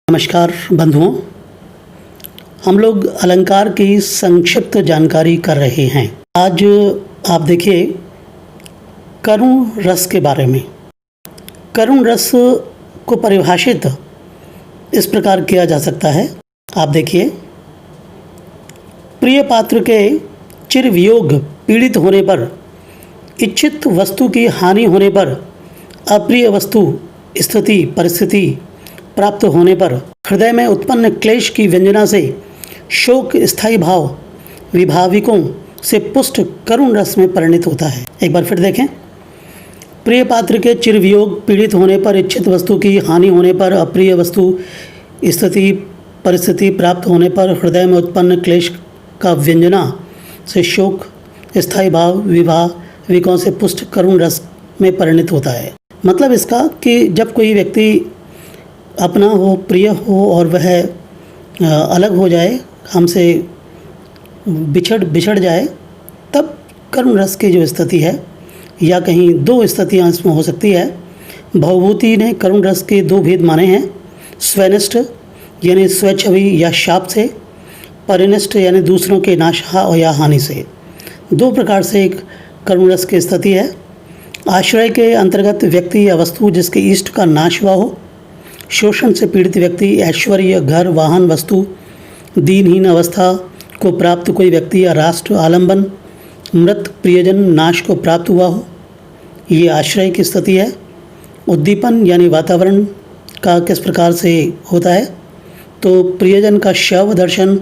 नमस्कार बंधुओं, हम लोग अलंकार की संक्षिप्त जानकारी कर रहे हैं। आज आप देखिए करुण रस के बारे में। करुण रस को परिभाषित इस प्रकार किया जा सकता है। आप देखिए, प्रिय पात्र के चिर वियोग पीड़ित होने पर, इच्छित वस्तु की हानि होने पर, अप्रिय वस्तु स्थिति परिस्थिति प्राप्त होने पर हृदय में उत्पन्न क्लेश की व्यंजना से शोक स्थायी भाव विभाविकों से पुष्ट करुण रस में परिणत होता है। एक बार फिर देखें, प्रिय पात्र के चिर वियोग पीड़ित होने पर, इच्छित वस्तु की हानि होने पर, अप्रिय वस्तु स्थिति परिस्थिति प्राप्त होने पर हृदय में उत्पन्न क्लेश का व्यंजना से शोक स्थायी भाव विभाविकों से पुष्ट करुण रस में परिणत होता है। मतलब इसका कि जब कोई व्यक्ति अपना हो, प्रिय हो और वह अलग हो जाए, हमसे बिछड़ जाए, तब करुण रस की जो स्थिति है, या कहीं दो स्थितियाँ इसमें हो सकती है। भवभूति ने करुण रस के दो भेद माने हैं, स्वनिष्ठ यानी स्वच्छवि या शाप से, परिनिष्ठ यानी दूसरों के नाश या हानि से। दो प्रकार से एक करुण रस की स्थिति है। आश्रय के अंतर्गत व्यक्ति या वस्तु जिसके इष्ट का नाश हुआ हो, शोषण से पीड़ित व्यक्ति, ऐश्वर्य, घर, वाहन, वस्तु, दीनहीन अवस्था को प्राप्त कोई व्यक्ति या राष्ट्र, आलंबन, मृत प्रियजन नाश को प्राप्त हुआ हो, ये आश्रय की स्थिति है। उद्दीपन यानी वातावरण का किस प्रकार से होता है, तो प्रियजन का शव दर्शन,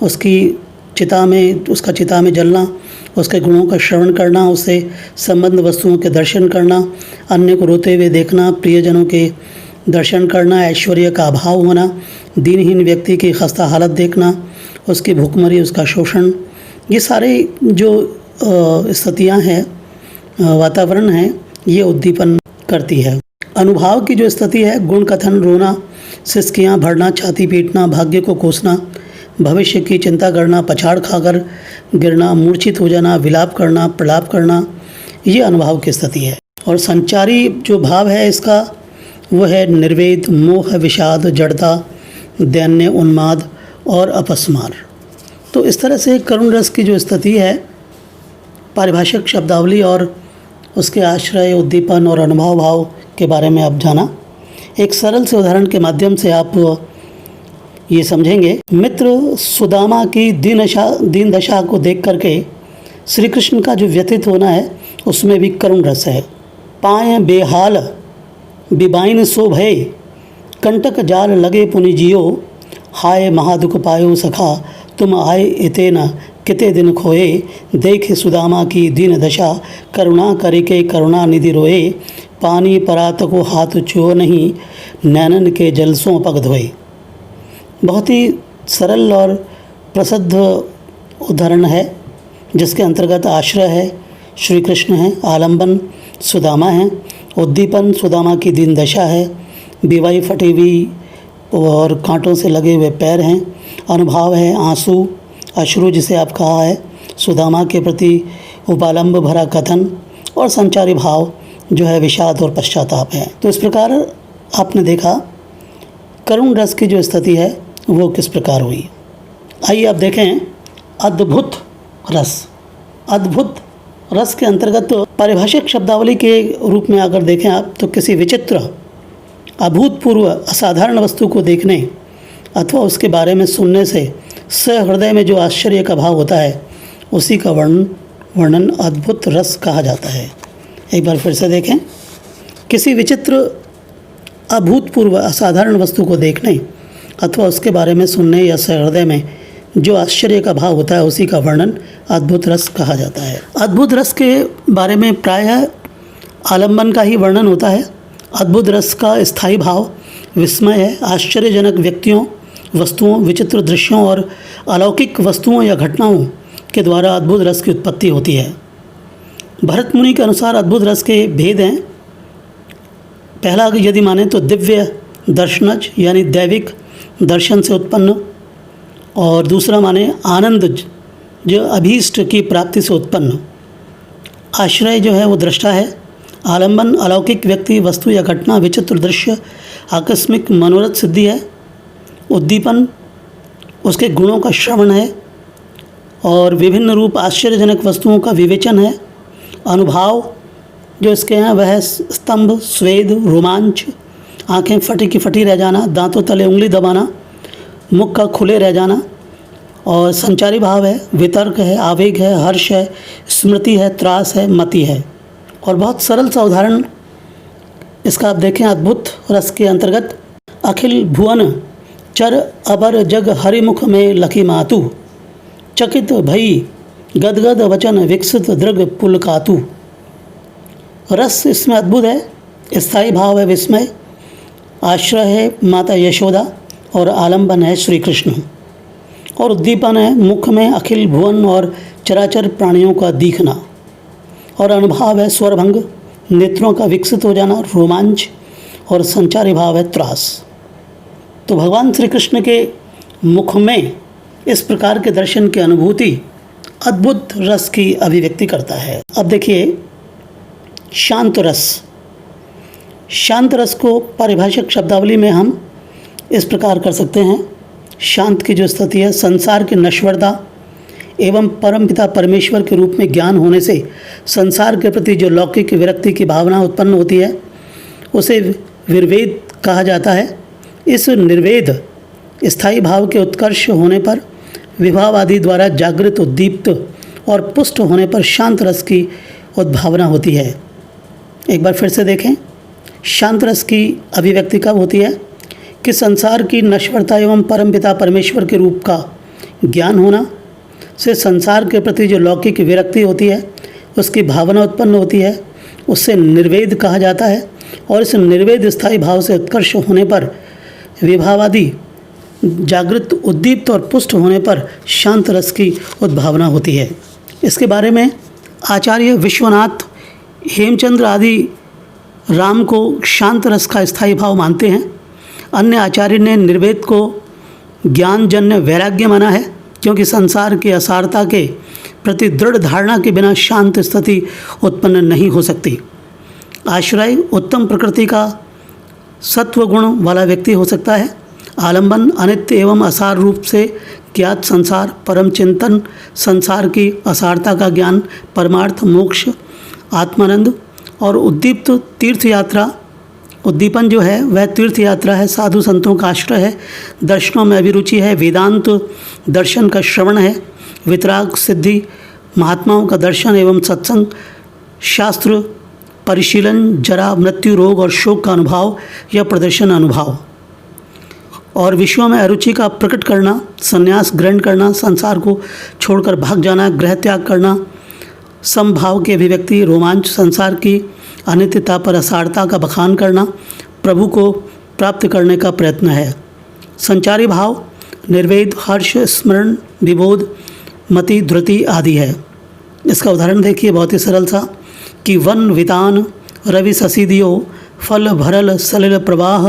उसका चिता में जलना, उसके गुणों का श्रवण करना, उससे संबंध वस्तुओं के दर्शन करना, अन्य को रोते हुए देखना, प्रियजनों के दर्शन करना, ऐश्वर्य का अभाव होना, दीनहीन व्यक्ति की खस्ता हालत देखना, उसकी भूखमरी, उसका शोषण, ये सारे जो स्थितियाँ हैं, वातावरण है, ये उद्दीपन करती है। अनुभाव की जो स्थिति है, गुण कथन, रोना, सिसकियाँ भरना, छाती पीटना, भाग्य को कोसना, भविष्य की चिंता करना, पछाड़ खाकर गिरना, मूर्छित हो जाना, विलाप करना, प्रलाप करना, ये अनुभाव की स्थिति है। और संचारी जो भाव है इसका, वो है निर्वेद, मोह, विषाद, जड़ता, दैन्य, उन्माद और अपस्मार। तो इस तरह से करुण रस की जो स्थिति है, पारिभाषिक शब्दावली और उसके आश्रय, उद्दीपन और अनुभव भाव के बारे में आप जाना। एक सरल से उदाहरण के माध्यम से आप ये समझेंगे। मित्र सुदामा की दीन दशा को देख करके श्री कृष्ण का जो व्यथित होना है, उसमें भी करुण रस है। पाए बेहाल बिबाइन सो भय, कंटक जाल लगे पुनि जियो, हाय महादुख पायो सखा, तुम आए इतेन किते दिन खोए, देख सुदामा की दीन दशा, करुणा करिके करुणा निधि रोए, पानी परात को हाथ छुओ नहीं, नैनन के जलसों पग धोए। बहुत ही सरल और प्रसिद्ध उदाहरण है, जिसके अंतर्गत आश्रय है श्री कृष्ण है, आलंबन सुदामा है, उद्दीपन सुदामा की दीन दशा है, बीवाई फटी हुई और कांटों से लगे हुए पैर हैं, अनुभाव है आंसू, अश्रु जिसे आप कहा है, सुदामा के प्रति उपालंब भरा कथन, और संचारी भाव जो है विषाद और पश्चाताप है। तो इस प्रकार आपने देखा करुण रस की जो स्थिति है वो किस प्रकार हुई। आइए आप देखें अद्भुत रस। अद्भुत रस के अंतर्गत पारिभाषिक शब्दावली के रूप में अगर देखें आप, तो किसी विचित्र, अभूतपूर्व, असाधारण वस्तु को देखने अथवा उसके बारे में सुनने से सहृदय में जो आश्चर्य का भाव होता है, उसी का वर्णन अद्भुत रस कहा जाता है। एक बार फिर से देखें, किसी विचित्र, अभूतपूर्व, असाधारण वस्तु को देखने अथवा उसके बारे में सुनने या सहृदय में जो आश्चर्य का भाव होता है, उसी का वर्णन अद्भुत रस कहा जाता है। अद्भुत रस के बारे में प्रायः आलंबन का ही वर्णन होता है। अद्भुत रस का स्थायी भाव विस्मय है। आश्चर्यजनक व्यक्तियों, वस्तुओं, विचित्र दृश्यों और अलौकिक वस्तुओं या घटनाओं के द्वारा अद्भुत रस की उत्पत्ति होती है। भरत मुनि के अनुसार अद्भुत रस के भेद हैं। पहला यदि माने तो दिव्य दर्शनज यानी दैविक दर्शन से उत्पन्न, और दूसरा माने आनंद जो अभीष्ट की प्राप्ति से उत्पन्न। आश्रय जो है वो दृष्टा है। आलंबन अलौकिक व्यक्ति, वस्तु या घटना, विचित्र दृश्य, आकस्मिक मनोरथ सिद्धि है। उद्दीपन उसके गुणों का श्रवण है और विभिन्न रूप आश्चर्यजनक वस्तुओं का विवेचन है। अनुभाव जो इसके हैं वह है स्तंभ, स्वेद, रोमांच, आंखें फटी की फटी रह जाना, दांतों तले उंगली दबाना, मुख का खुले रह जाना। और संचारी भाव है, वितर्क है, आवेग है, हर्ष है, स्मृति है, त्रास है, मति है। और बहुत सरल सा उदाहरण इसका आप देखें अद्भुत रस के अंतर्गत। अखिल भुवन चर अबर जग हरिमुख में लखी मातु, चकित भई गदगद वचन विकसित दृग पुलकातु। रस इसमें अद्भुत है, स्थायी भाव है विस्मय, आश्रय है माता यशोदा और आलंबन है श्री कृष्ण। और उद्दीपन है मुख में अखिल भुवन और चराचर प्राणियों का दिखना। और अनुभाव है स्वरभंग, नेत्रों का विकसित हो जाना, रोमांच। और संचारी भाव है त्रास। तो भगवान श्री कृष्ण के मुख में इस प्रकार के दर्शन की अनुभूति अद्भुत रस की अभिव्यक्ति करता है। अब देखिए शांत रस। शांत रस को पारिभाषिक शब्दावली में हम इस प्रकार कर सकते हैं। शांत की जो स्थिति है, संसार की नश्वरता एवं परमपिता परमेश्वर के रूप में ज्ञान होने से संसार के प्रति जो लौकिक विरक्ति की भावना उत्पन्न होती है उसे निर्वेद कहा जाता है। इस निर्वेद स्थायी भाव के उत्कर्ष होने पर विभाव आदि द्वारा जागृत, उद्दीप्त और पुष्ट होने पर शांत रस की उद्भावना होती है। एक बार फिर से देखें, शांत रस की अभिव्यक्ति कब होती है कि संसार की नश्वरता एवं परमपिता परमेश्वर के रूप का ज्ञान होना से संसार के प्रति जो लौकिक विरक्ति होती है उसकी भावना उत्पन्न होती है, उससे निर्वेद कहा जाता है। और इस निर्वेद स्थायी भाव से उत्कर्ष होने पर विभावादि जागृत, उद्दीप्त और पुष्ट होने पर शांत रस की उद्भावना होती है। इसके बारे में आचार्य विश्वनाथ, हेमचंद्र आदि राम को शांत रस का स्थायी भाव मानते हैं। अन्य आचार्य ने निर्वेद को ज्ञानजन्य वैराग्य माना है, क्योंकि संसार की असारता के प्रति दृढ़ धारणा के बिना शांत स्थिति उत्पन्न नहीं हो सकती। आश्रय उत्तम प्रकृति का सत्व गुण वाला व्यक्ति हो सकता है। आलंबन अनित्य एवं असार रूप से ज्ञात संसार, परम चिंतन, संसार की असारता का ज्ञान, परमार्थ, मोक्ष, आत्मानंद। और उद्दीप्त तीर्थ यात्रा, उद्दीपन जो है वह तीर्थ यात्रा है, साधु संतों का आश्रय है, दर्शनों में अभिरुचि है, वेदांत दर्शन का श्रवण है, वितराग सिद्धि, महात्माओं का दर्शन एवं सत्संग, शास्त्र परिशीलन, जरा, मृत्यु, रोग और शोक का अनुभव या प्रदर्शन अनुभव। और विश्व में अरुचि का प्रकट करना, संन्यास ग्रहण करना, संसार को छोड़कर भाग जाना, गृह त्याग करना, समभाव की अभिव्यक्ति, रोमांच, संसार की अनित्यता पर असारता का बखान करना, प्रभु को प्राप्त करने का प्रयत्न है। संचारी भाव निर्वेद, हर्ष, स्मरण, विबोध, मति, धृति आदि है। इसका उदाहरण देखिए, बहुत ही सरल सा कि वन वितान रवि ससीदियो फल भरल सलिल प्रवाह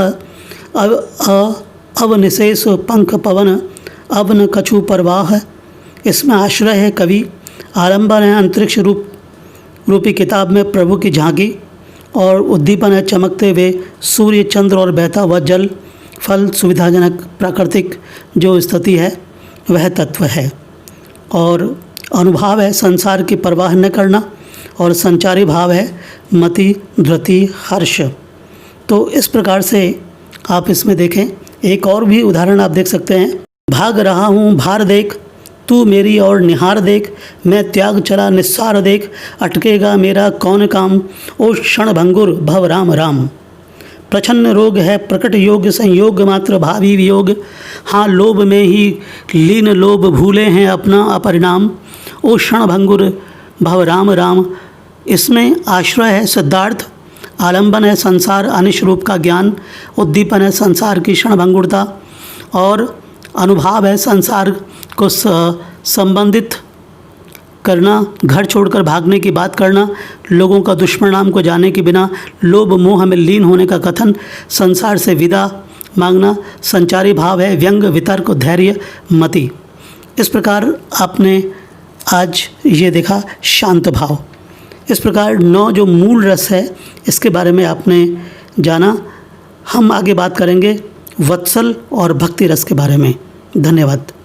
अव निशेष पंख पवन अब न कछु परवाह। इसमें आश्रय है कवि, आलंबन है अंतरिक्ष रूपी किताब में प्रभु की झांकी। और उद्दीपन है चमकते हुए सूर्य, चंद्र और बहता हुआ जल। फल सुविधाजनक प्राकृतिक जो स्थिति है वह तत्व है। और अनुभाव है संसार की परवाह न करना। और संचारी भाव है मति, धृति, हर्ष। तो इस प्रकार से आप इसमें देखें। एक और भी उदाहरण आप देख सकते हैं। भाग रहा हूँ भार देख, तू मेरी और निहार देख, मैं त्याग चला निस्सार देख, अटकेगा मेरा कौन काम, ओ क्षण भंगुर भव राम राम। प्रछन्न रोग है प्रकट योग, संयोग मात्र भावी वियोग, हाँ लोभ में ही लीन लोभ, भूले हैं अपना अपरिणाम, ओ क्षण भंगुर भव राम राम। इसमें आश्रय है सिद्धार्थ, आलंबन है संसार अनिश रूप का ज्ञान, उद्दीपन है संसार की क्षणभंगुरता, और अनुभाव है संसार को संबंधित करना, घर छोड़कर भागने की बात करना, लोगों का दुष्परिणाम को जाने के बिना लोभ मोह में लीन होने का कथन, संसार से विदा मांगना। संचारी भाव है व्यंग, वितर्क, धैर्य, मति। इस प्रकार आपने आज ये देखा शांत भाव। इस प्रकार 9 जो मूल रस है इसके बारे में आपने जाना। हम आगे बात करेंगे वत्सल और भक्ति रस के बारे में। धन्यवाद।